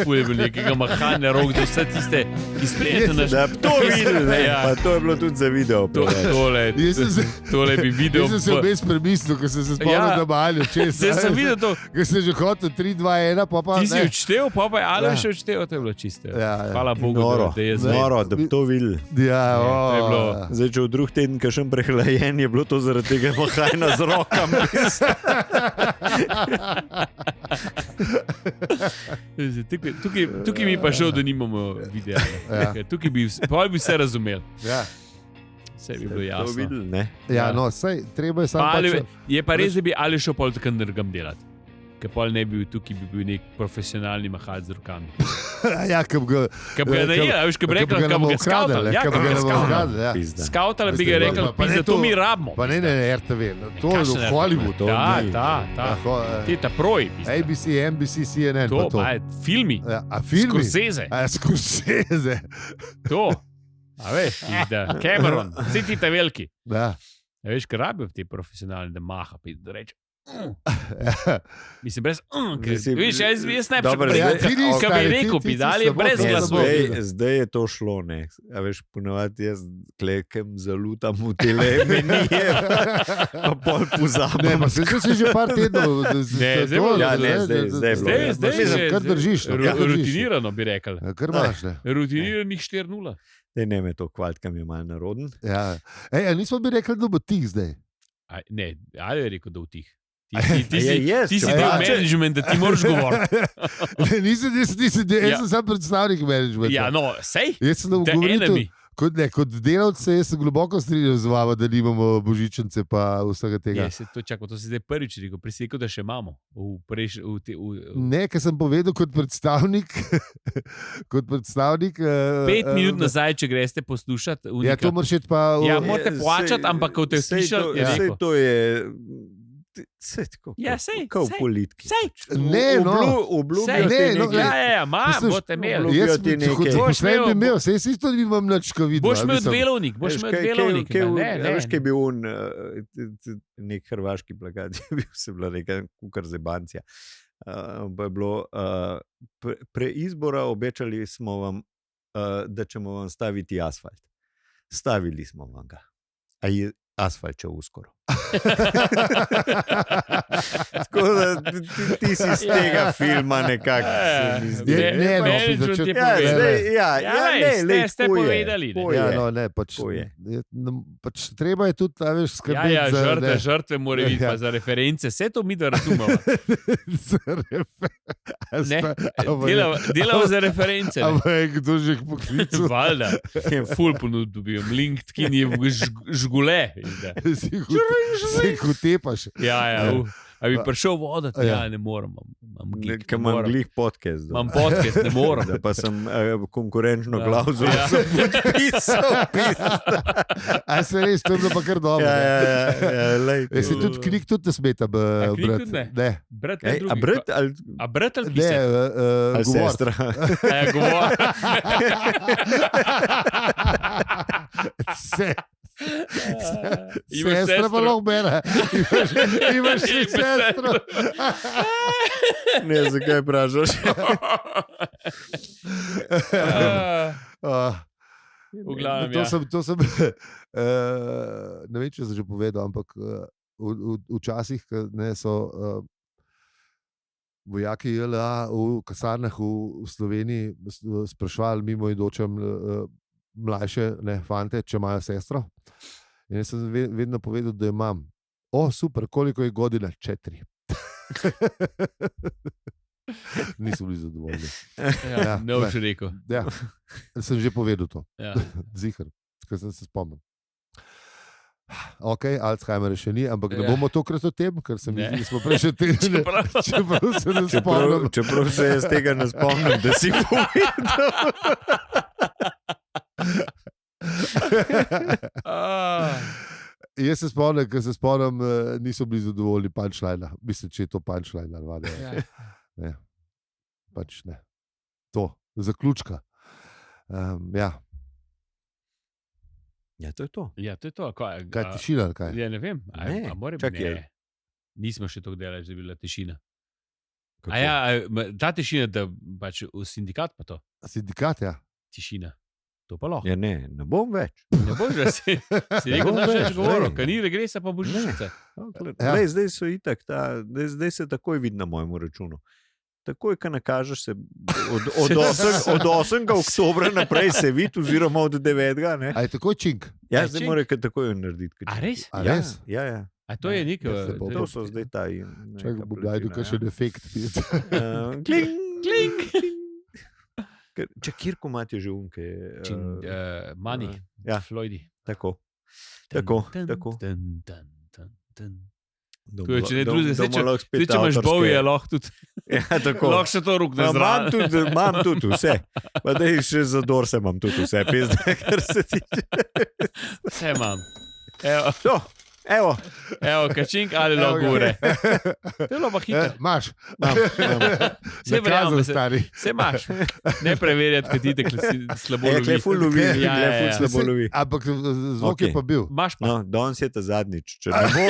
Ful je bil nekega mahanja rok za vse tiste, ki sprejete naš... To videl, pa to je bilo tudi za video. Tole bi video... Jaz sem se obes premislil, ko sem se spomnil, da maljo čez. Zdaj sem videl to. Ko sem že hotel 3, 2, 1, pa Ti si odštel, pa je Aleš še odštel, to je bilo čisto. Hvala Bogu, da je zdaj. Noro, da bi to videl. Zdaj, če v drug teden kakšen prehlajen, je bilo to zaradi tega mahajna z rokami. Tukaj mi pa šel, da nimamo videa. Tukaj bi vse razumel. Vse bi bilo jasno. Videl, ne? Sej, treba je samo je pa res, da bi ali šel pol tako drgam delati. Ker pol ne bi bil tukaj, bi bil nek profesionalni mahalj z rokami. Kaj bi ga najela, veš, kaj bi rekel, kaj bi ga skautali. Skautali bi ga rekel, to mi rabimo. Pa ne, RTV, to je v Hollywoodu. Te ta proj. ABC, NBC, CNN. To, filmi. Filmi? Scorsese. To. A veš, Cameron, vsi ti ta veliki. Veš, kaj rabijo ti profesionalni, da maha, da reče. Mislim, brez viš, jaz ne kaj bi rekel, pidali je brez glasu. Zdaj je to šlo, ne. A veš, ponovati jaz klekem zalutam v tele menije, pa pol pozabim. Ne, pa se že par tednov. Zdaj kar držiš. Rutinirano bi rekel. Kar imaš, ne. Rutiniranih 4-0. Ne me to kvalt, kam je malo naroden. Nismo bi rekli, da bo tih zdaj. Ne, ali je rekel, da v tih. Ti si del menedžmenta, ti moraš govoriti. Nisem, jaz sem sam predstavnik menedžmenta. Ja, no, sej. Jaz sem govoril, kot delavce, jaz sem globoko strinjal z vama, da nimamo božičnice pa vsega tega. To si zdaj prvič rekel, rekel, da še imamo. Ne, ker sem povedal kot predstavnik. 5 minut nazaj, če greste poslušati. Ja, to moraš pa... Ja, morate plačati, ampak ko te slišal, je rekel. To je... Sej tako, kot v politiki. Ne, obljubijo ti nekaj. Boste imeli. Jaz bi imel, sej si to nimam nič, ko vidim. Boš imel delovnik. Veš, kaj je bil nek hrvaški plakat, se bila neka kukar zebancija. Pa je bilo, preizbora obečali smo vam, da ćemo vam staviti asfalt. Stavili smo vam ga. A je asfalt čel uskoro. Tako da ti si z tega filma nekako ste povedali. Treba je tudi skrbeti. Žrtve morajo biti pa za reference. Vse to mi da razumemo. Delamo za reference. Ampak kdo že poklical? Valjda. Ful ponud dobijem. LinkedIn je žgule. Se kutepaš. A bi prišel vodati? Ja, ne morem. Imam glih podcast. Imam podcast, ne morem. Da pa sem konkurenčno klauzulo podpisal. A se res, to je bilo pa kar dobro. Si tudi knjig tudi ne smeta, brat? Ne. A brat ali pisati? Ali sestra? Govor. Sestra pa lahko bere. Imaš še sestro. Ne, zakaj vprašaš? To sem ne vem, če sem že povedal, ampak včasih so vojaki JLA v kasarnah v Sloveniji sprašvali mimoidočem mlajše fante, če imajo sestro. In jaz sem vedno povedal, da imam. Super, koliko je godina? 4. Niso bili zadovoljni. Ne boš rekel. Ja, sem že povedal to. Zihar, ker sem se spomnil. Ok, Alzheimer še ni, ampak ne bomo tokrat o tem, ker se mi zdi, da smo prej še teden. Čeprav se ne spomnim. Čeprav se jaz tega ne spomnim, da si povedal. Jaz se spomnim, ker se spomnim, niso bili zadovoljni punchline. Mislim, če je to punchline. Ne. Pač ne. To, zaključka. Ja, to je to. Ja, to je to. Kaj je tišina? Ja, ne vem. Čakaj. Nismo še tako delali, da je bila tišina. Ta tišina, da pač v sindikat pa to. Sindikat, ja. Tišina. To pa lahko. Ja, ne bom več. Ne boš, da si rekel, da še govoril, ker ni regresa, pa božičnica. Zdaj so itak, zdaj se takoj vidi na mojem računu. Takoj, ko nakažeš se od 8. oktobra naprej se vidi, oziroma od 9. Ne? A je takoj čink? Ja, zdaj mora takoj narediti. A res? Ja. A to je nekaj. To so zdaj ta. Čakaj, bo gledal, kaj še defekt. Klink. Če kjerko imate že unke? Mani, Floydi. Tako. Če ne druge, če imaš bovje, lahko tudi. Ja, tako. Lahko še to ruk ne znam. Imam tudi vse. Pa da še za Dorse imam tudi vse. Kar se tiče. Vse imam. Evo, kačink ali logure. Telo pa hitro. Maš. Vse verjamem, vse imaš. Ne preverjati, kad ti slabo lovi. Je ful lovi. Slabo lovi. Ampak zvok je pa bil. Maš pa. No, danes je ta zadnjič. Če ne bo,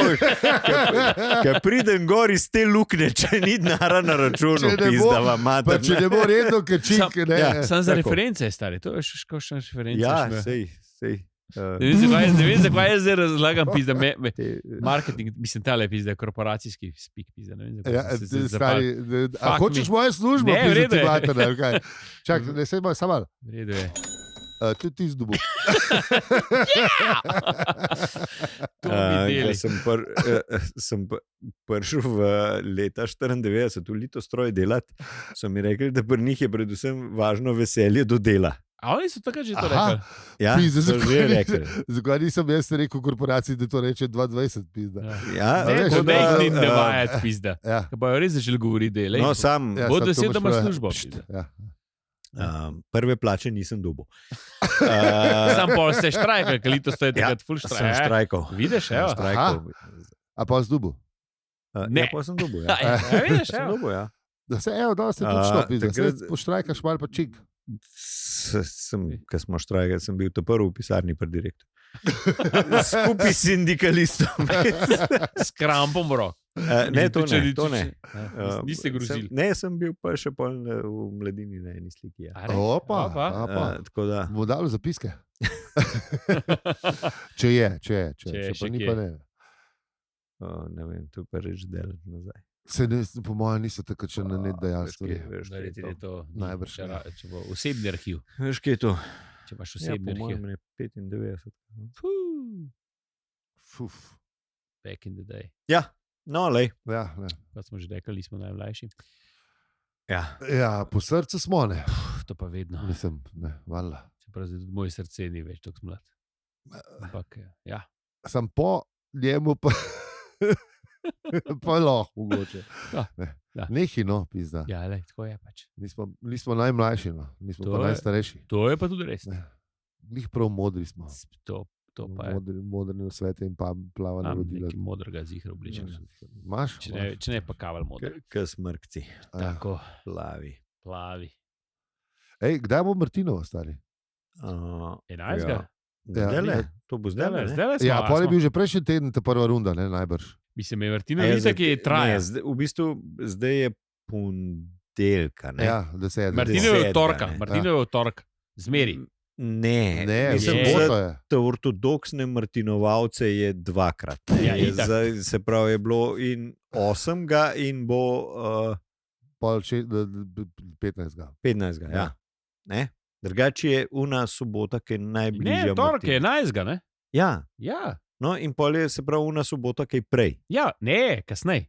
ker pridem gor iz te lukne, če ni denara na računu, pizdava mater. Če ne bo redno kačink. Sam za reference je stari. To je še kakšna referenca. Ja, sej. Ne vem, zakaj jaz zdaj razlagam pizda, marketing, mislim, tale pizda, korporacijski spik pizda. A hočeš moje službo? Ne, v redu je. Čak, ne se imaj samal. V redu je. Tudi ti zdobu. Sem prišel v leta 94 v Litostroj delati, so mi rekli, da pri njih je predvsem važno veselje do dela. A oni so takrat že to rekli? Ja, so že rekli. Zakaj nisem jaz rekel korporaciji, da to reče 22 pizda? Ne jih ne vajati pizda. Kaj pa jo res začeli govoriti, da je bo 10, da imaš službo. Prve plače nisem dobil. Sam pa se štrajkal, ker Litostroj je takrat ful štrajkal. Sem štrajkal. Vidiš, evo? A pa z dubu? Ne, pa sem dobil. Vidiš, evo? Da se, evo, da se točno pizda. Se poštrajkaš malo pa čik. Ko smo štrajkali, sem bil to prvi v pisarni pri direktorju. Skupaj s sindikalistом. S krampom, bro. Ne, to ne. Niste grozili. Ne, sem bil pa še pol v mladini na eni sliki. Opa. Bomo dali zapiske. Če je. Če pa ni, pa ne. Ne vem, to pa reč delati nazaj. Po mojem niso tako, če na net dajali stvari. Najbrž. Če bo osebni arhiv. Veš, kaj je to? Če imaš osebni arhiv. Po mojem je 95. Fuf. Back in the day. Ja, no, lej. Kot smo že rekli, nismo najmlajši. Ja, po srcu smo, ne. To pa vedno. Mislim, ne, valjda. Čeprav zdaj tudi moje srce ni več tako mlad. Ampak, ja. Sam po njemu pa... Pa lahko mogoče. Nehi, no, pizda. Ja, lej, tako je pač. Nismo najmlajši, no. Nismo pa najstarejši. To je pa tudi res. Njih prav modri smo. To pa je. Modrni v svete in pa plavanje vodila. Nekaj modrega zihra obličen. Imaš? Če ne pa kaval modr. K smrkci. Tako. Plavi. Ej, kdaj bo Martinova, stari? 11. To bo zdaj. Ja, pa je bil že prejšnji teden ta prva runda, ne, najbrž. Mislim, je Martinov izak, ki je traja. V bistvu zdaj je ponedeljka. Ja, 10. Martinov je torka. Martinov je torka. Zmeri. Ne, soboto je. Te ortodoksne Martinovalce je dvakrat. Se pravi, je bilo in 8. in bo 15. 15. Ja. Drugače je una sobota, ki je najbližja. Ne, torka je 11. ne? Ja. No, in pol je se pravi una sobota, ki je prej. Ja, ne, kasneje.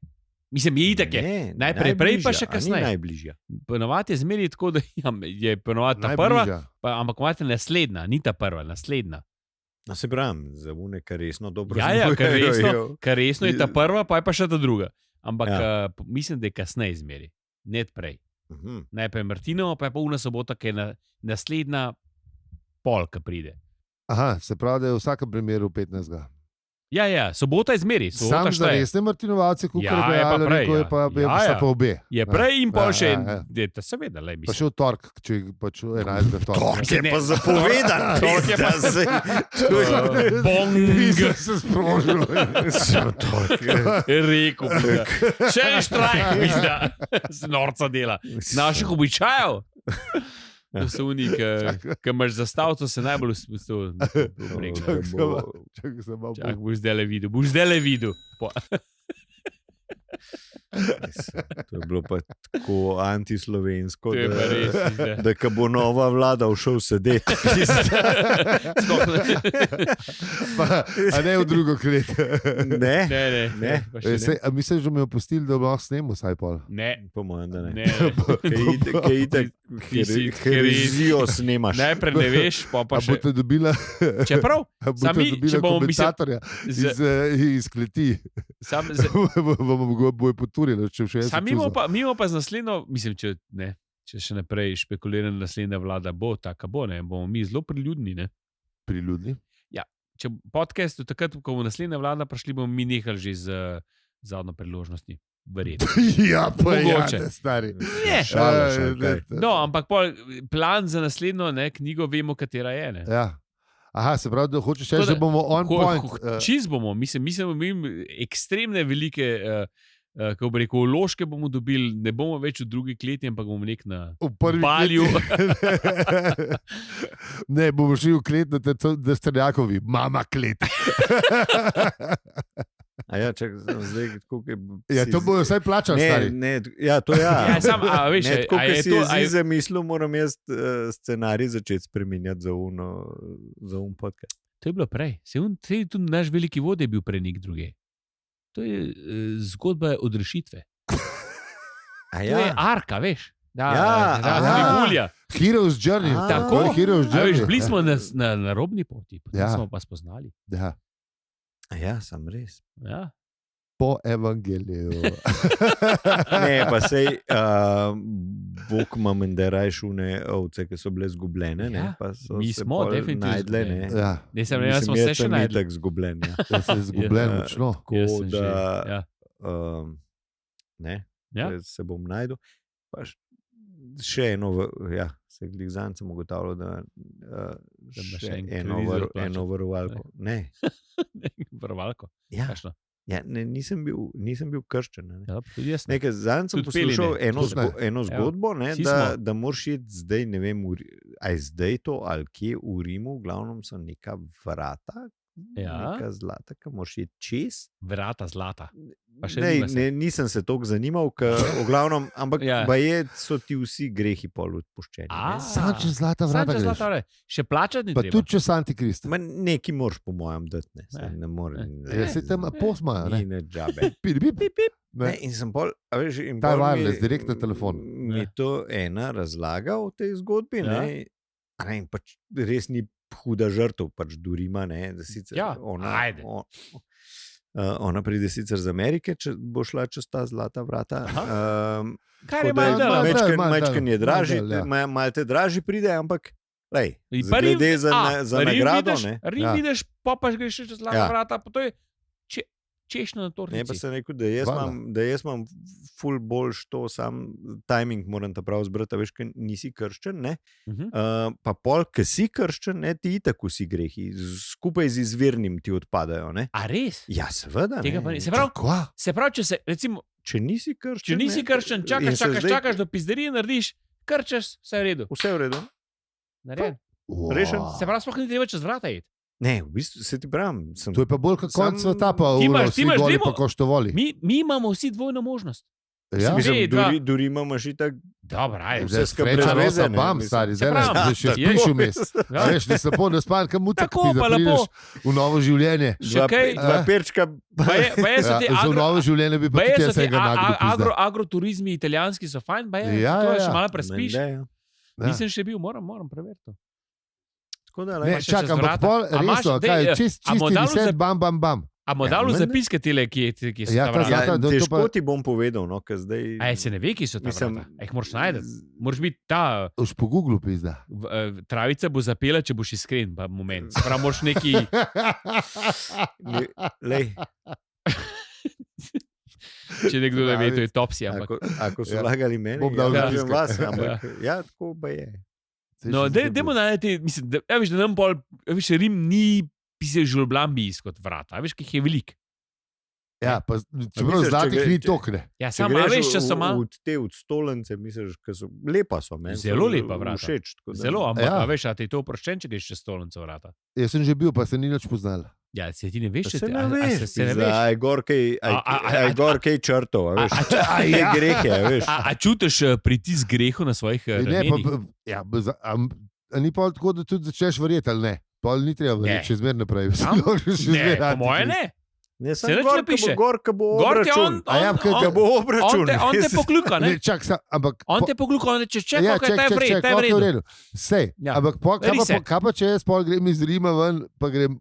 Mislim, je itak je. Najprej prej, pa še kasneje. Najbližja. Ponovadi je zmeri tako, da je ponovadi ta prva, ampak imate naslednja, ni ta prva, naslednja. No, se pravim, za une, kar resno dobro kar resno je ta prva, pa je pa še ta druga. Ampak mislim, da je kasneje zmeri, ne prej. Najprej Martinova, pa je pa una sobota, ki je naslednja polka pride. Aha, se pravi, da je v vsakem primeru 15. Ja, sobota je zmeri. Sam za resne Martinovalce, kot je pa obe. Je prej in pa še seveda. Pa še v torek, če pač 11. torek. Torek je pa zapovedan. Torek je pa bong. Se sprožil. Rekel bi. Še en štrajk, pizda. Z norca dela. Naših običajev. To so oni, ki imaš zastavco, se najbolj Čakaj, boš zdaj le videl. To je bilo pa tako antislovensko, res, da ko bo nova vlada všel sedeti. A ne v drugo klet. Ne. Misliš, da mi je opustili, da bo lahko snemal vsaj pol? Ne. Po mojem, da ne. Kaj itak herezijo snemaš. Najprej ne veš, pa še. Boste dobila komentatorja iz kleti. Bojo poturili, če še mimo pa z naslednjo, mislim, če še naprej špekuliramo, naslednja vlada bo taka bo, ne, bomo mi zelo priljudni, ne. Priljudni? Ja, če podcast, takrat, ko bo naslednja vlada prišli, bomo mi nehali že z zadnjo priložnosti. Verjetno. Ja, pa mogoče. Stari. No, ampak plan za naslednjo knjigo vemo, katera je, ne. Ja. Aha, se pravi, da hočeš reči, da bomo on point. Čist bomo, mislim, ekstremne velike, kako bi rekel, vložke bomo dobili, ne bomo več v drugi kleti, ampak bomo nek na Balju. Ne, bomo šli v klet na Destrnjakovi, mama klet. A ja, čak, zdaj, to bojo vsaj plačali, stari. Ja, to ja. Veš, tako, ki si je zamislil, moram jaz scenarij začeti spreminjati za podcast. To je bilo prej. Tudi naš veliki vod je bil prej nek druge. To je zgodba odrešitve. To je arka, veš. Tribulja. Hero's Journey. Tako, Hero's Journey. Bili smo na robni poti, potem smo pa spoznali. Ja. Ja, sem res. Ja. Po evangeliju. Ne, pa sej Bog ima menda rajšune ovce, ki so bile zgubljene. Ja. Pa so Mi se smo definitivno najdle. Ja. Jaz smo se še najdli. Tako zgubljen. Ja. Jaz sem zgubljen, močno. Se bom najdel. Pa še eno, se glih sem ugotavljal, da še eno varovalko. Ne. Varovalko? Ja. Ja, nisem bil krščen. Ja, zanj sem poslušal eno zgodbo, da moraš iti zdaj, ne vem, ali zdaj to, ali kje v Rimu, v glavnem so neka vrata, neka zlata, ki moraš iti čez. Vrata zlata. Nisem se toliko zanimal, v glavnem, ampak so ti vsi grehi pol odpuščeni. Sanče zlata vrata. Še plačati ni pa treba. Pa tudi če s Antikrist. Neki moraš po mojem dati. Ne more. Ja, se tam posmajo. Ni ne džabe. In sem pol, a veš, ta je wireless, direkt na telefon. Mi je to ena razlaga o tej zgodbi, in pač res ni huda žrtev, pač do Rima, da sicer ona pride sicer z Amerike, če bo šla čez ta zlata vrata. Kar je majčken je dražji, malo te dražji pride, ampak glede za nagrado. Rim vidiš, pa greš čez zlata vrata, pa to je češnja na tortici. Ne, pa sem rekel, da jaz imam ful boljš to, sam timing moram ta prav zbrati, veš, ker nisi krščen, ne? Pa pol, ki si krščen, ti itak vsi grehi, skupaj z izvirnim ti odpadajo, ne? A res? Ja, seveda, ne. Se pravi, če se, recimo, če nisi krščen, čakaš do pizderije, narediš, krčeš, vse je v redu. Vse je v redu. Narejen. Rešen. Se pravi, sploh ni treba čez vrata iti. Ne, v bistvu se ti pravim. To je pa bolj kot konc sveta, pa vsi goli pa koštovali. Mi imamo vsi dvojno možnost. Ja, do Rima imaš itak. Dobro, ajde. Vse skreča rosa, bam, stari, zdaj še pišu mes. Veš, nisem pol, da span, kam mutak pide, prideš v novo življenje. Dva perčka. Za novo življenje bi pa tudi vsega nagrado. Agroturizmi italijanski so fajn, to je še malo prespiš. Nisem še bil, moram preveriti. Ne, čakam, ampak pol, resno, kaj, čisti reset, bam. A bomo dali v zapiske tele, ki so Ja, ta vrata? Težko ti bom povedal, no, ker zdaj... Se ne ve, ki so ta vrata. Jih moraš najti. Moraš biti ta... Už po Googlu pizda. Travica bo zapela, če boš iskren, pa moment. Sprav moraš neki... Lej. Če nekdo ne ve, to je topsi, ampak... Ako so lagali meni, Bom dal lažem vas, ampak ja, tako pa je. No, dajmo najti, mislim, da nam bolj, Rim ni pisal žulblambi izkot vrata, veš, ki jih je velik. Ja, pa čeprav zlatih ni tokne. Ja, samo veš, če so malo... Te odstolence, misliš, ker so lepa so meni. Zelo lepa vrata. Všeč. Zelo, ampak veš, a ti je to oproščen, če greš čez stolence vrata. Jaz sem že bil, pa se ni nič poznal. Ja, se ti ne veš, če Se ne veš. Aj gor kaj črtov, veš. Aj grehe, veš. A čutiš pritisk grehu na svojih ramenih? Ni pa tako, da tudi začneš verjeti, ali ne? Pol ni treba verjeti, še zmer naprej. Ne, po moje ne. Ne, sem gor, ka bo obračun. Ka bo obračun. On te pokljuka, ne? On te pokljuka, on reče, čekaj, kaj ta je v redu. Sej, ampak kaj pa če jaz pol grem iz Rima ven, pa grem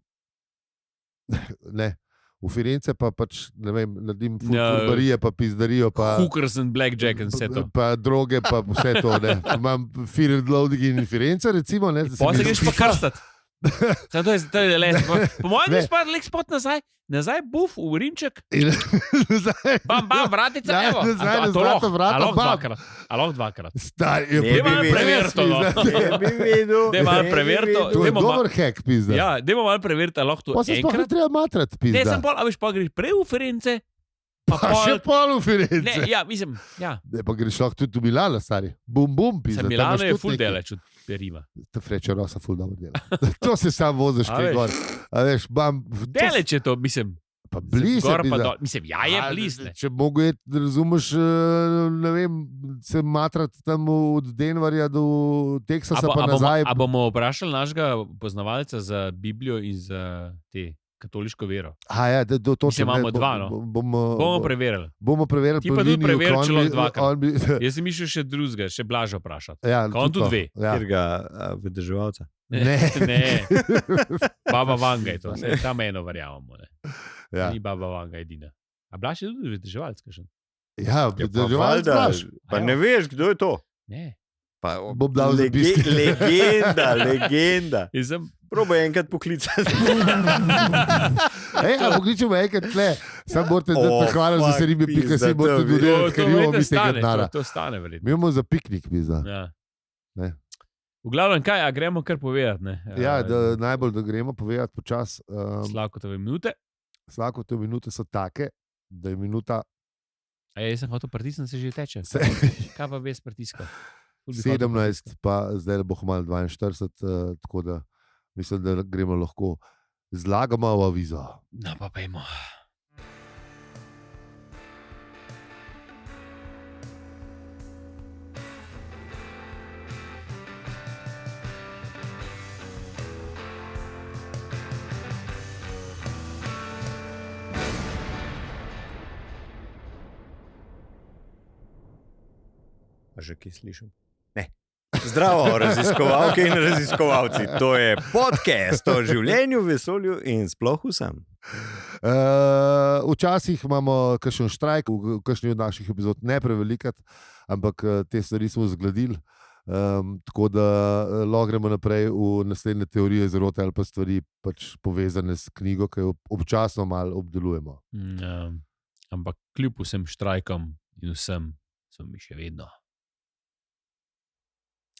ne, v Firence pa pač, ne vem, naredim furbarije, pa pizdarijo, pa hookers and blackjack in vse to. Pa droge, pa vse to, ne. Imam fear and loading in Firence, recimo, ne. Pa se greš pa krstat. To je le, po mojem greš pa lek spot nazaj, buf, v Rimček. Bam, vratica, evo. Nazaj, vrata, a lahko dvakrat. Stari, Dej malo preverto, no. Dej malo preverto. To je dober hack, pizda. Ja, dejmo malo preveriti, a lahko to enkrat. Pa se sploh ne treba matrat, pizda. Ne, sem pol, a veš, pa greš prej v Firence. Pa še pol v Firence. Ne, ja, mislim, ja. Ne, pa greš lahko tudi v Milano, stari. Bum, pizda. Milano je ful deleč od Rima. Ta Freča Rosa ful dobro dela. To se sam voziš kaj gor. A veš, deleč je to, mislim. Pa blizu je pizda. Mislim, ja je bliz, ne. Če mogo je, razumeš, ne vem, se matrat tam od Denverja do Teksasa pa nazaj. A bomo vprašali našega poznavalca za Biblijo in za te katoliško vero. Ja, mislim, imamo dva, no. Bomo preverili. Ti pa tudi preveri, če lahko dvakrat. Jaz sem mišel še drugega, še Blažo vprašati. Ja, on tudi ve. Kjer ga vedeževalca? Ne. Baba Vanga je to. Tam eno verjamemo. Ni Baba Vanga edina. A Blaž je tudi vedeževalc, kažem? Ja, vedeževalc Blaž. Pa ne veš, kdo je to? Ne. Bom dal zapiske. Legenda. Probaj enkrat poklicati. Pokličemo enkrat tle. Sam morate dati hvala za seribi.si, morate dodelati, ker imamo mi tega denara. To stane, verjetno. Mi imamo za piknik, pizda. Ja. V glavnem, kaj, a gremo kar povedati, ne? Ja, najbolj, da gremo povedati počas. Slavkotove minute. Slavkotove minute so take, da je minuta... Jaz sem hotel pritisniti, se že teče. Kaj pa bez pritiska? 17, pa zdaj bo malo 42, tako da mislim, da gremo lahko zlagamo v avizo. No, pa pojmo. A že kaj slišim? Ne. Zdravo, raziskovalke in raziskovalci. To je podcast o življenju, vesolju in sploh vsem. Včasih imamo kakšen štrajk, v kakšni od naših epizod ne prevelikat, ampak te stvari smo zgladili. Tako da lahko gremo naprej v naslednje teorije zarote ali pa stvari pač povezane s knjigo, ki jo občasno malo obdelujemo. Ampak kljub vsem štrajkom in vsem so mi še vedno.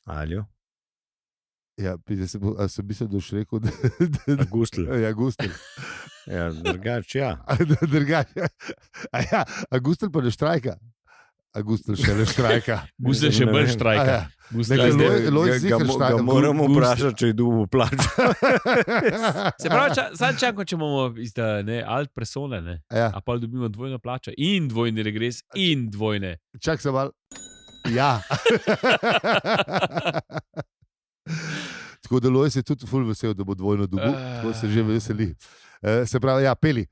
Aljo? Ja, sem mislil, da boš rekel, Agustel. Ja, Agustel. Ja, drugače, ja. Agustel pa ne štrajka. Agustel še ne štrajka. Agustel še bolj štrajka. Ga moramo vprašati, če je dobil plačo. Se pravi, sad čakamo, če bomo alt persone, ne? A pa dobimo dvojno plačo in dvojni regres in dvojne. Čak se mal. Ja. Tako da Lojs je tudi ful vesel, da bo dvojno dobil. Tako se že veseli. Se pravi, ja, peli.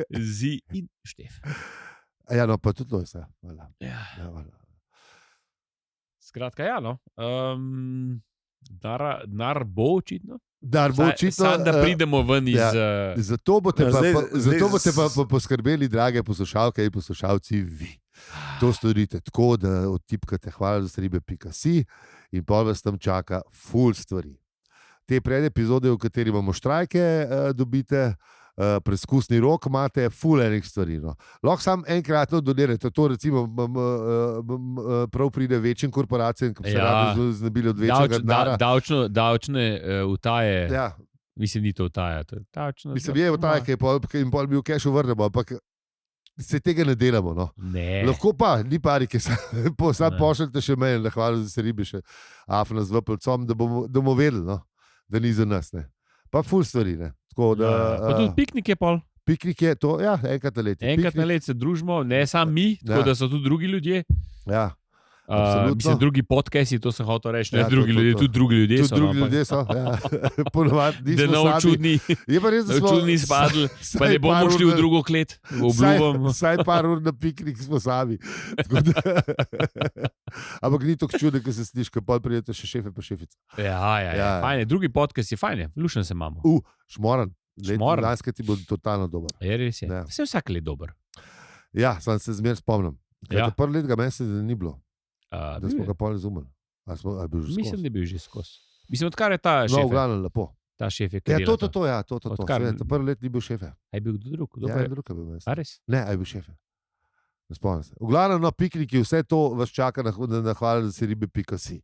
Zi in Štef. Ja, no, pa tudi Lojs. Ja. Skratka, ja, no. Denar bo očitno. Samo da pridemo ven iz... Zato boste pa poskrbeli, drage poslušalke in poslušalci, vi. To storite tako, da odtipkate hvala-za-ribe.si in pol vas tam čaka ful stvari. Te predepizode, v kateri imamo štrajke, dobite, preskusni rok imate, ful enih stvari. No. Lahko samo enkratno donirate. To recimo prav pride večjim korporacijam, ki se radi znebili od večjega denarja. Davčne utaje. Ja. Mislim, ni to utaja. Mislim, je utaja, ki je in pol bi v kešu vrnemo, ampak se tega ne delamo. No. Ne. Lahko pa, ni pari, ki sam pošljete še meni, da hvala za ribe še afna z vplcom, da bomo vedeli, no, da ni za nas. Ne. Pa ful stvari, ne. Tako da, pa tudi piknik je pol. Piknik je to, ja, enkrat na let. Enkrat na let se družimo, ne samo mi, tako da so tudi drugi ljudje. Ja. Mislim, drugi podcasti, to sem hotel reči, ne drugi ljudje, tudi drugi ljudje so. Tudi drugi ljudje so, ja. Ponovadi nismo sami. Je pa res, da smo čudni spadli, pa ne bomo šli v drugo klet, obljubam. Vsaj par ur na piknik smo sami. Ampak ni tako čudno, ko se sliš, ko pol prijete še šefe pa šefica. Ja, fajn, drugi podcast je fajn, lušen se imamo. Šmoran. Lanske ti bo totalno dober. Je res je. Vse vsak let dober. Ja, sam se zmer spomnim. Prvi let ga meni se ni bilo. Da smo ga pol razumeli. Mislim, da je bil že skozi. Mislim, odkar je ta šef. No, v glavnem lepo. Ta šef je to. Prvi let ni bil šefe. A je bil kdo drug? Ja, drug je bil meni. A res? Ne, a je bil šefe. Ne spomnim se. V glavnem, pikniki, vse to vas čaka na hvala, da se ribe.si.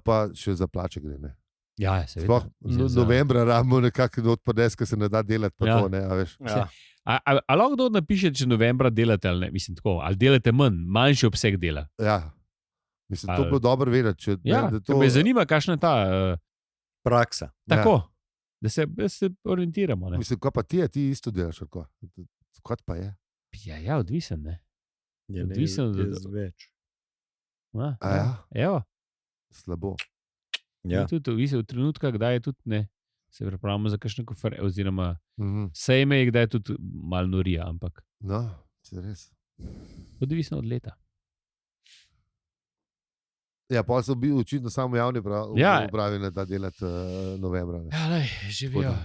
Pa še za plače gre, ne. Ja, seveda. Novembra rabimo nekako odpades, ko se ne da delati. Pa to, ne, a veš. Ja. A lahko kdo napiše, če novembra delate ali ne? Mislim tako, ali delate manjši obseg dela? Ja. Mislim, to bo dobro vedeti. Me zanima, kakšna je ta praksa. Tako, da se orientiramo. Ne? Mislim, kaj pa ti isto delaš? Kot pa je? Ja, odvisen, ne? Odvisen od več. Evo. Slabo. Ja. Tudi v trenutka, kdaj je tudi ne, se pripravljamo za kakšne konference, oziroma sejme je, kdaj je tudi malo norija, ampak. No, se res. Odvisno od leta. Ja, pa so bili očitno samo javni upravi, da delati novembra. Ne. Ja, lej, živijo.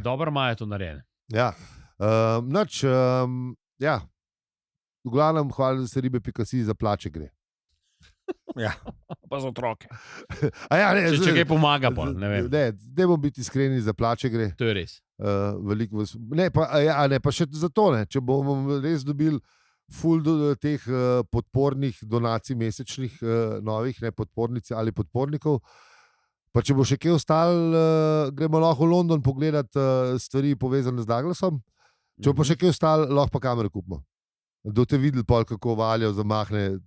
Dobro imajo to narejeno. Ja. Ja. V glavnem, hvala za ribe.si, za plače gre. Ja. Pa za otroke. Če kaj pomaga, pa ne vem. Ne bomo biti iskreni, za plače gre. To je res. Pa še za to, ne. Če bomo res dobili ful teh podpornih donacij mesečnih, novih, ne podpornic ali podpornikov, pa če bo še kaj ostalo, gremo lahko v London pogledati stvari povezane z Douglasom, če bo pa še kaj ostalo, lahko pa kamere kupimo. Da te videli pol, kako valjo zamahne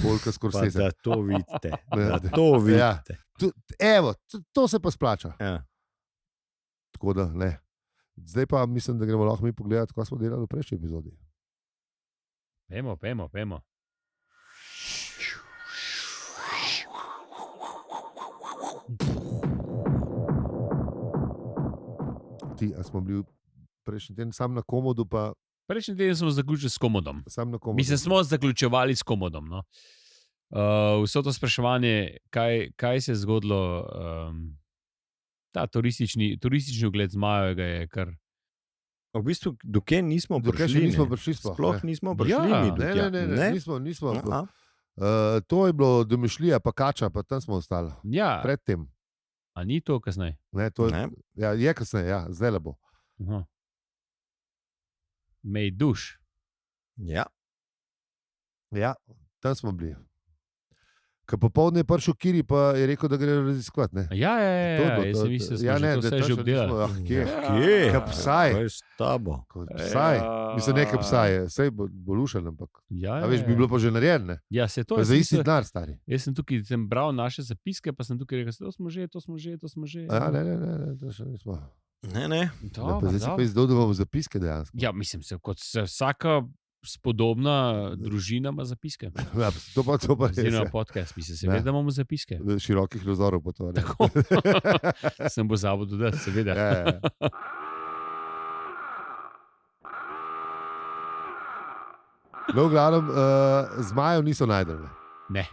bolj Scorsese. Da to vidite. Ja. Evo, to se pa splača. Ja. Tako da, ne. Zdaj pa mislim, da gremo lahko mi pogledati, kako smo delali v prejšnji epizodi. Pejmo. A smo bili prejšnji teden sam na Komodu, pa... Prejšnji teden smo zaključili s Komodom. Sam na Komodu. Mislim, smo zaključevali s Komodom. No? Vso to spraševanje, kaj se je zgodilo, ta turistični ugled Zmajevega je kar... V bistvu, dokaj nismo prišli. Sploh nismo prišli. Ne, nismo. To je bilo domišljija, pa Kača, pa tam smo ostali. Ja. Predtem. A ni to kasneje? Ne, to je, ja, je kasneje, ja, zdaj le bo. Mej duš. Ja. Ja, tam smo bili. Ko popoldne je prišel Kiri, pa je rekel, da gre raziskovati. Ne? Ja, jaz sem mislil, da smo to vse že obdelali. Kje? Kapsaj. Kaj s tabo? Kapsaj. Mislim, ne kapsaj, sej bo lušen, ampak. Ja, veš, bi bilo pa že narejen, ne? Ja, se to je. Za isti denar, stari. Jaz sem tukaj bral naše zapiske, pa sem tukaj rekel, to smo že. Ja, ne, to še nismo. Ne. Zdaj si pa izdal, da imamo zapiske dejansko. Ja, mislim, kot se vsaka spodobna družina ima zapiske. Ja, to pa res. Zdaj podcast, mislim, seveda imamo zapiske. Širokih razorov po to. Tako. Sem bo zavod dodati, seveda. Ja. No, v glavnem, zmajev niso najdeli. Ne.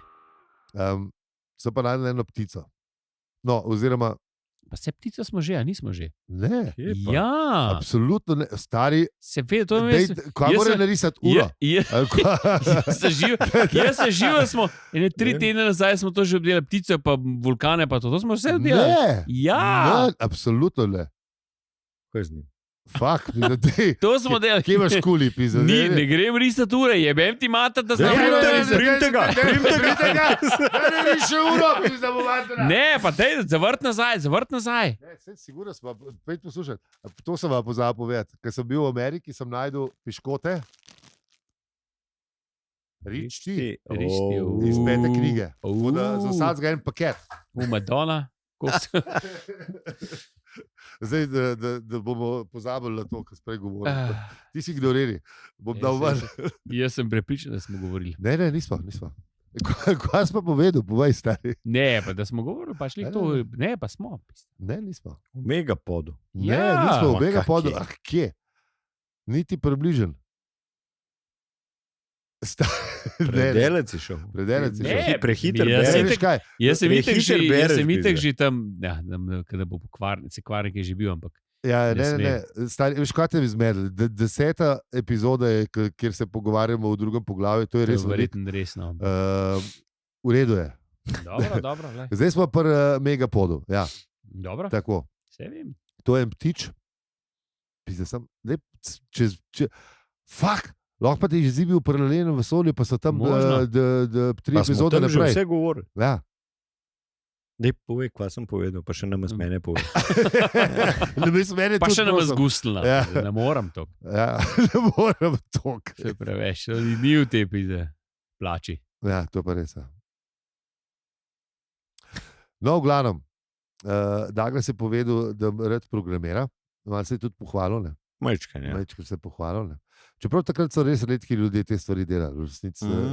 So pa najdeli eno ptico. No, oziroma Pa se ptica smo že, a nismo že. Ne, Ja, absolutno ne. Stari, seveda, to je kaj mora narisati uro? Jaz se živel smo, 3 tedne nazaj smo to že obdelali, ptice pa vulkane, pa to smo vse obdelali. Ne, Ja, ne, absolutno ne. Kaj z njim? Fakt, to smo delali. Kje imaš kuli, pizda? Ne grem risati ure, jebem ti mater, da znam Primite ga. Ne, še uro, pizda bo mater. Ne, pa dej, zavrt nazaj. Ne, sigurno smo, pojď poslušati. To sem vam pozabil povedati. Ker sem bil v Ameriki, sem najdel piškote. Ričti. Iz 5. knjige. Za vsakega en paket. Madonna. Zdaj, da bomo pozabili na to, kar sprej govorili. Ti si ignoriri. Bom dal ven. Jaz sem prepričan, da smo govorili. Ne, nismo. Kaj smo povedali, povej stari? Ne, pa da smo govorili, pa šli to. Ne, pa smo. Ne, nismo. V Megapodu. Ne, nismo v Megapodu. Kje? Niti približen. Predelec si šel. Prehiter bereš. Jaz sem itek že tam, kada bo se kvarnik je že bil, ampak. Ja, ne. Stari, veš, kaj te bi zmedli? 10. epizoda je, kjer se pogovarjamo v drugem poglavju, to je res resno. V redu je. Dobro. Zdaj smo pri Megapodu. Ja. Dobro. Tako. Se vem. To je ptič. Fak! Lahko pa ti že zibi v paralelnem vesolju, pa so tam 3 epizode naprej. Že vse govori. Ja. Dej, povej, kva sem povedal, pa še nam z mene povej. Pa še nam zgustila. Ja. Ne moram to. Ja, ne moram to. To je preveč, ni v te pide plači. Ja, to pa res. No, v glavnem, Douglas je povedal, da rad programira, malo se je tudi pohvalil, ne? Majčkan, ja. Majčkan se je pohvalil, ne? Čeprav takrat so res redki ljudje te stvari delali.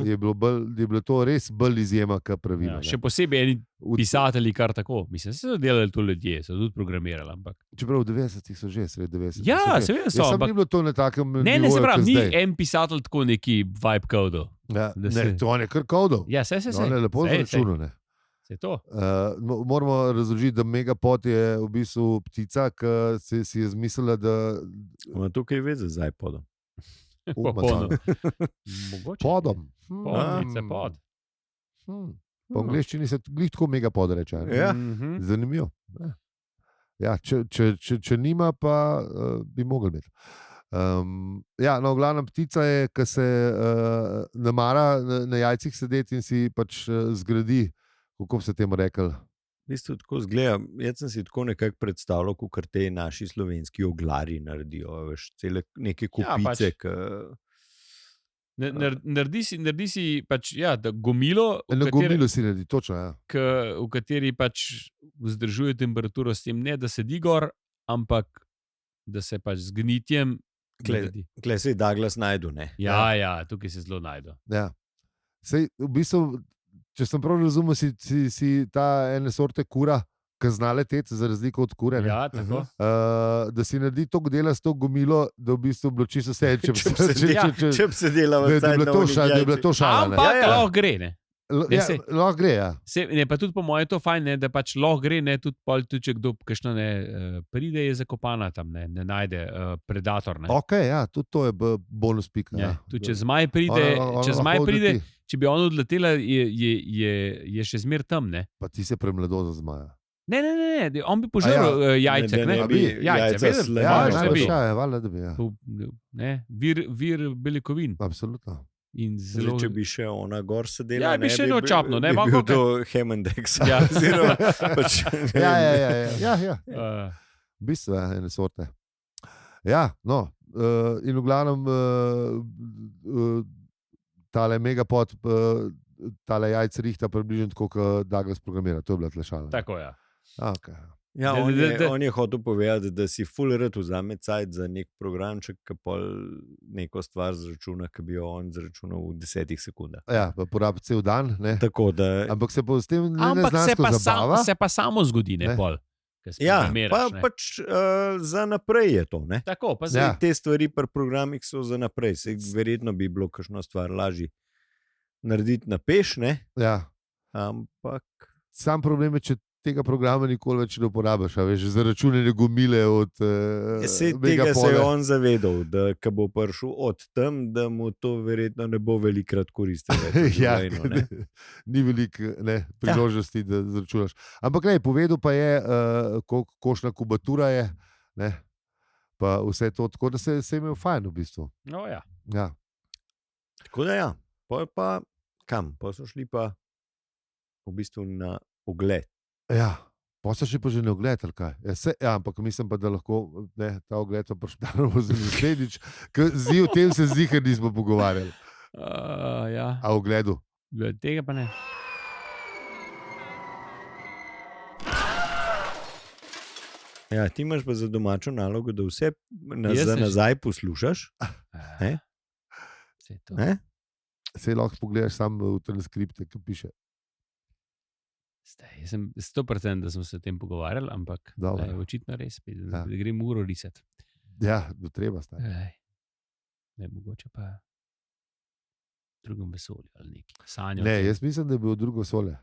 Je bilo to res bolj izjema, kot pravilo. Ja, še posebej eni pisatelji, kar tako. Mislim, so delali to ljudje, so tudi programirali. Ampak. Čeprav v 90-ih so že, sred 90-ih. Ja, seveda so. Ampak ni bilo to na takem nivoju. Ne, se pravi, ni en pisatelj tako neki vibe kodov. Ja, ne, to je kar kodov. Ja, se. No, ne, lepo zračuno, ne. Se to. Moramo razložiti, da Megapod je v bistvu ptica, ki si je zmislila, da... Ima tukaj veze z iPodom. Podom. Pod. Po angleščini se glih tako Megapod reče. Ja. Zanimivo. Ja, če nima, pa bi mogel imeti. Ja, no, glavna ptica je, ki se namara na jajcih sedeti in si pač zgradi, kako bi se temu rekel. V bistvu tako zgleda, jaz sem si tako nekako predstavljal, kot te naši slovenski oglari naredijo, veš, cele neke kupice. Naredi si pač, ja, da gomilo. Gomilo si naredi, točno, ja. V kateri pač vzdržuje temperaturo s tem, ne da sedi gor, ampak da se pač z gnitjem. Klej se je Douglas najdu, ne? Ja, tukaj se zelo najdu. Ja. Sej, v bistvu, če sem prav razumel, si ta ene sorte kura, ki zna leteti za razliko od kure. Ne? Ja, tako. Da si naredi toliko dela s to gomilo, da v bistvu bloči vse. Če bi se dela v cajt na unik jajci. Da bi bilo to šala. Ampak lahko gre, ne? Lahko gre, ja. Ne, pa tudi po moje to fajn, ne, da pač lahko gre, ne, tudi če kdo kakšno ne pride, je zakopana tam, ne najde predator. Ne. Ok, ja, tudi to je bonus pika. Ja. Tudi če zmaj pride, če bi on odletela, je še zmer tam, ne. Pa ti se premlado za zmaja. Ne, on bi požrl jajce, ne? Valjda, da bi, ja. Vir beljakovin. Absolutno. Zelo... Če bi še ona gor sedela, ja, bi še eno čapno, ne? Bi bil to Hemendex. Ja. V bistvu, ene sorte. Ja, no, in v glavnem tale Megapod, tale jajc rihta približno tako, kot Douglas programira. To je bila tlešala. Tako, ja. Okay. Ja, on je hotel povedati, da si ful rad vzame cajt za nek programček, ki pol neko stvar zračuna, ki bi jo on zračunal v 10 sekundah. Ja, pa porabi cel dan, ne? Tako da... Ampak se pa s tem neznansko zabava. Se pa samo zgodi, ne, pol. Ja, pač za naprej je to, ne? Tako, pa zdaj te stvari pri programih so za naprej. Verjetno bi bilo kakšno stvar lažje narediti na peš, ne? Ja. Ampak... Sam problem je, če tega programa nikoli več ne uporabiš, veš, za računanje gomile od tega se je on zavedal, da ko bo prišel od tam, da mu to verjetno ne bo velikrat koristilo. Ja, ni veliko priložnosti, da zračunaš. Ampak ne, povedal pa je, koliko košna kubatura je, ne, pa vse to, tako da se je imel fajn v bistvu. No, ja. Ja. Tako da ja, pa kam? Pa so šli pa v bistvu na ogled. Ja, pa so šli pa že na ogled, ali kaj? Ja, ampak mislim pa, da lahko ta ogled pa prištaramo za naslednjič, ker o tem se zdi, nismo pogovarjali. Ja. A o ogledu? Tega pa ne. Ja, ti imaš pa za domačo nalogo, da vse za nazaj poslušaš. Vse lahko pogledaš sam v transkripte, ki piše. Jaz sem 100%, da smo se o tem pogovarjali, ampak je očitno res, da grem uro risati. Ja, bo treba stati. Ne, mogoče pa v drugem vesolju ali neki sanjo. Ne, jaz mislim, da je bilo drugo vesolje.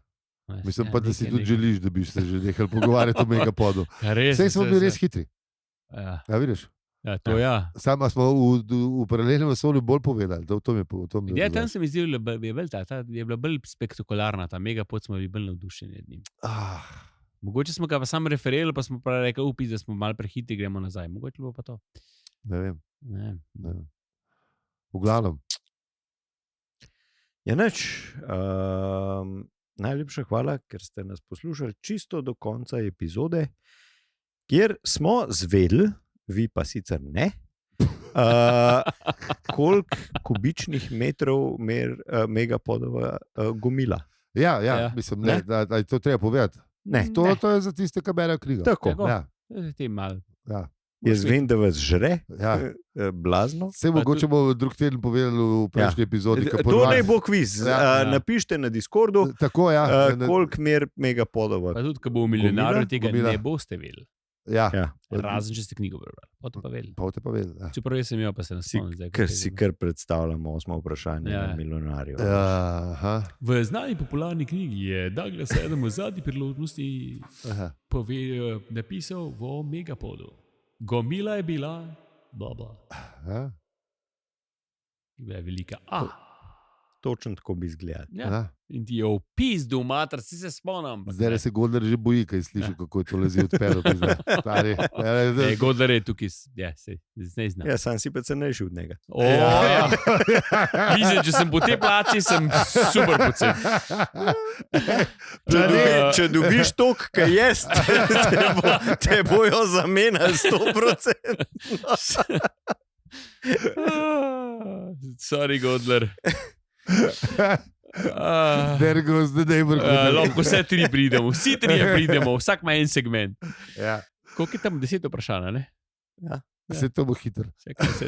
Mislim pa, da si tudi želiš, da bi se že nehal pogovarjati o Megapodu. Saj smo bili res hitri. Ja, vidiš? Ja, to ja. Sama smo v paralelnem vesolju bolj povedali. Ja, tam se mi zdi, da je bila bolj spektakularna, ta Megapod smo bili bolj navdušeni nad njim. Mogoče smo ga pa sam referirali, pa smo pa rekli, upi, da smo malo prehitri, gremo nazaj. Mogoče bo pa to. Ne vem. V glavnem. Ja, nič. Najlepša hvala, ker ste nas poslušali čisto do konca epizode, kjer smo zvedeli, vi pa sicer ne, koliko kubičnih metrov Megapodova gomila. Ja, mislim, da je to treba povedati. To je za tiste, ki berajo knjigo. Tako. Ja. Ja. Jaz vem, da vas žre, blazno. Vse mogoče bomo drug teden povedali v prejšnji epizodi. To ne bo kviz. Napište na Discordu, koliko mer Megapodova. Pa tudi, ko bo v milijonarju, tega ne boste vedeli. Ja. Razen, če ste knjigo prebrali. Pa te pa vedeli. Čeprav jaz sem jo, pa se ne spomnim. Ker si kar predstavljamo 8. vprašanje na milijonarju. V znani popularni knjigi je Douglas Adams v zadnji priložnosti napisal v Megapodu. Gomila je bila, bla. Je velika. Točno tako bi izgledal. Ja. In ti je opizdu, mater, si se spomnim. Zdaj se Godler že boji, kaj sliši, kako je to lezi odpeljal. Godler je tukaj, se ne zna. Ja, sam si pa cenejši od njega. Mislim, če sem po tej plači, sem super pocen. Če dobiš tok, kaj jaz, te bojo zamenjali 100%. Sorry, Godler. Lahko vse tri pridemo, vsi trije pridemo, vsak ima en segment. Koliko je tam 10 vprašanj, ne? Vse to bo hitro.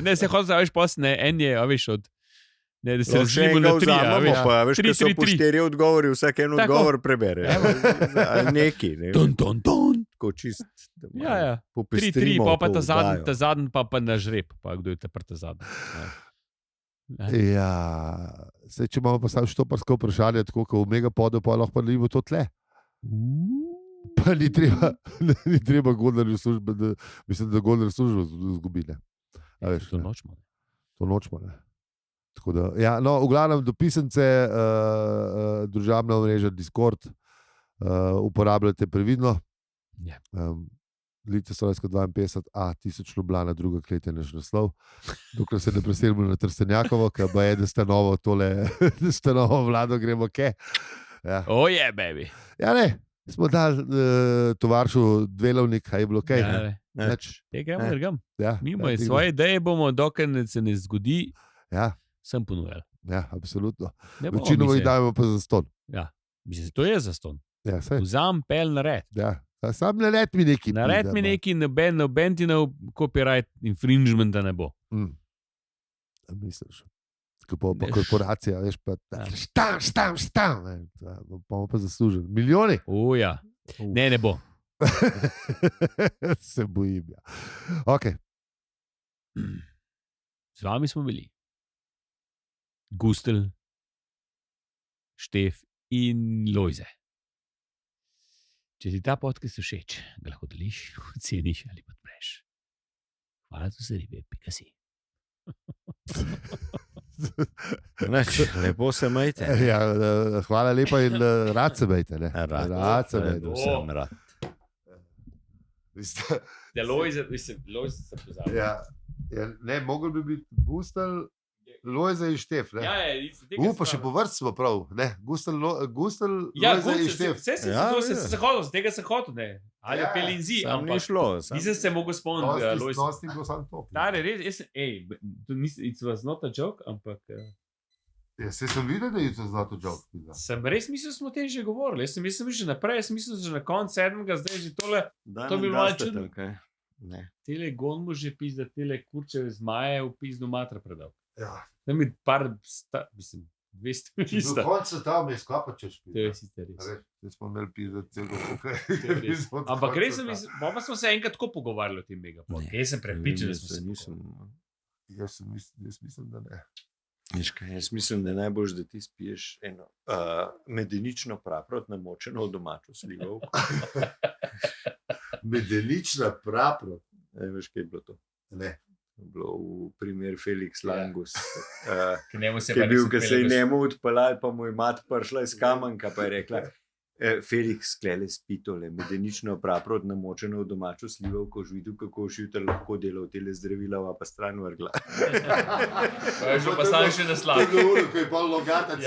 Ne, se hoče zaveš posne, en je, veš, od... Ne, da se razlimo na 3, veš, ko so po 4 odgovori, vsak en odgovor prebere. Neki, ne? Ton. Tako čist. Ja. 3, pa ta zadnji, pa na žreb, pa kdo je ta prta zadnji. Ja, če imamo pa samo štoparsko vprašanje, tako kot v Megapodu, pa lahko pa nimo to tle. Pa ni treba Godlerju službe, mislim, da Godler službo zgubine. To nočmo. Ne. Tako da, ja, no, v glavnem dopisance, družabna omrežja Discord, uporabljate previdno. Lite Soljska 52, 1000 Ljubljana, druga klet je naš naslov. Dokler se ne preselimo na Trstenjakovo, ker pa je, da sta novo vlado, gremo ke. Oje, baby. Ja, ne, smo dali tovaršu dvelovnik, a je bilo kaj. Te gremo drgam. Mimo je svoje ideje, bomo, dokaj se ne zgodi, sem ponujal. Ja, absolutno. Večinoma jih dajemo pa za ston. Ja, mislim, to je za ston. Vzam, pel, nared. Ja. Sam nared mi neki. Nared mi neki, noben ti na copyright infringementa ne bo. Misliš, ko pa korporacija, veš pa, štam, bomo pa zaslužili. Milijoni. Ja. Ne bo. Se bojim, ja. Ok. Z vami smo bili Gustel, Štef in Lojze. Če ti ta podcast všeč, ga lahko deliš, oceniš ali podpreš. Hvala za ribe, pikasi. Lepo se majte. Ja, hvala lepa in rad se majte. Rad se majte. Sem rad. Lojze se pozabil. Ne, mogel bi biti Gustel, Lojze in Štef. Pa še po vrst smo prav. Gustel, Lojze in Štef. Vse se hodil, z tega se hodil. Ali je Pelinzi, ampak ni šlo. Nisem se mogel spomniti. Nosti bilo sam top. It was not a joke, ampak... Se sem videl, da je to zlato joke. Sem res mislil, da smo o tem že govorili. Jaz sem mislil že naprej, jaz sem mislil že na konc 7. Zdaj že tole. To bi bilo malo čudno. Tele gonmu že pizda, tele kurčeve zmaje v pizdu matra predal. Ja. Tam je par, mislim, 200 lista. Do konca tam je skapa, če špil. To je sicer res. Zdaj smo imeli pizda celo tukaj. Ampak res sem mislil, pa smo se enkrat tako pogovarjali o tem megapodcastu. Jaz sem prepričan, da smo se pogovarjali. Jaz mislim, da ne. Jaz mislim, da je najbolj, da ti spiješ eno medenično praprot namočeno v domačo slivovko. Medenična praprot? Veš, kaj je bilo to? Ne. Bilo v primer Felix Langus. Ki je bil, ki se je njemu odpeljal, pa mu je mat prišla iz Kamenka, pa je rekla, Felix, sklele spi tole, medenično praprot namočeno v domačo slivovko, už videl, kako už jutro lahko delal tele zdravila, pa stran vrgla. Pa je že pa sam še naslal. To je govoril, ko je pol logata.